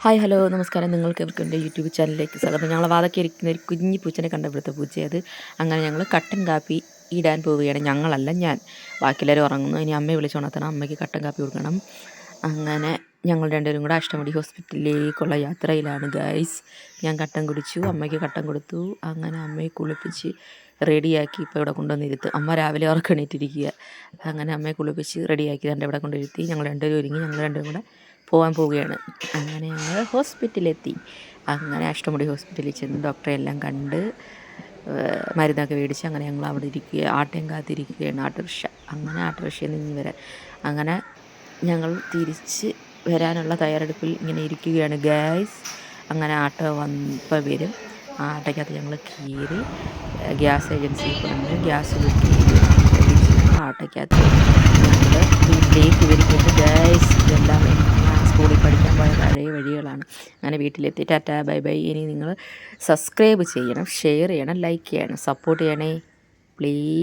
Hi hello നമസ്കാരം. നിങ്ങൾക്കെവർക്കും എൻ്റെ YouTube ചാനലിലേക്ക് സ്വാഗതം. ഞങ്ങളെ വാതൊക്കെ ഇരിക്കുന്ന ഒരു കുഞ്ഞി പൂച്ചനെ കണ്ട ഇവിടുത്തെ പൂച്ചയത്. അങ്ങനെ ഞങ്ങൾ കട്ടൻ കാപ്പി ഇടാൻ പോവുകയാണ്. ഞങ്ങളല്ല, ഞാൻ. ബാക്കിയെല്ലാവരും ഉറങ്ങുന്നു. ഇനി അമ്മയെ വിളിച്ചുണർത്തണം, അമ്മയ്ക്ക് കട്ടൻ കാപ്പി കൊടുക്കണം. അങ്ങനെ ഞങ്ങൾ രണ്ടുപേരും കൂടെ അഷ്ടമുടി ഹോസ്പിറ്റലിലേക്കുള്ള യാത്രയിലാണ് ഗൈസ്. ഞാൻ കട്ടൻ കുടിച്ചു, അമ്മയ്ക്ക് കട്ടൻ കൊടുത്തു. അങ്ങനെ അമ്മയെ കുളിപ്പിച്ച് റെഡിയാക്കി ഇപ്പോൾ ഇവിടെ കൊണ്ടുവന്നിരുത്തും. അമ്മ രാവിലെ ഉറക്കണീറ്റിരിക്കുക. അങ്ങനെ അമ്മയെ കുളിപ്പിച്ച് റെഡിയാക്കി എൻ്റെ ഇവിടെ കൊണ്ടുവരുത്തി. ഞങ്ങൾ രണ്ടുപേരും ഒരുങ്ങി ഞങ്ങൾ രണ്ടുപേരും കൂടെ പോകാൻ പോവുകയാണ്. അങ്ങനെ ഞങ്ങൾ ഹോസ്പിറ്റലിലെത്തി. അങ്ങനെ അഷ്ടമുടി ഹോസ്പിറ്റലിൽ ചെന്ന് ഡോക്ടറെ എല്ലാം കണ്ട് മരുന്നൊക്കെ മേടിച്ച് അങ്ങനെ ഞങ്ങൾ അവിടെ ഇരിക്കുക, ആട്ടയും കാത്തിരിക്കുകയാണ്. ആട്ടോറിക്ഷ, അങ്ങനെ ആട്ടോറിക്ഷയിൽ നിന്ന് വരാൻ അങ്ങനെ ഞങ്ങൾ തിരിച്ച് വരാനുള്ള തയ്യാറെടുപ്പിൽ ഇങ്ങനെ ഇരിക്കുകയാണ് ഗൈസ്. അങ്ങനെ ആട്ടോ വന്നപ്പോൾ വരും. ആ ആട്ടോയ്ക്കകത്ത് ഞങ്ങൾ കയറി ഗ്യാസ് ഏജൻസിയിൽ കൊണ്ട് ഗ്യാസ് ബുക്ക് ചെയ്ത് ആട്ടോയ്ക്കകത്ത് ഞങ്ങൾ വീട്ടിലേക്ക് വരികയാണ് ഗൈസ്. ഇതെല്ലാം സ്കൂളിൽ പഠിക്കാൻ പോയ പഴയ വഴികളാണ്. അങ്ങനെ വീട്ടിലെത്തി. Tata bye bye. ഇനി നിങ്ങൾ സബ്സ്ക്രൈബ് ചെയ്യണം, ഷെയർ ചെയ്യണം, ലൈക്ക് ചെയ്യണം, സപ്പോർട്ട് ചെയ്യണേ പ്ലീസ്.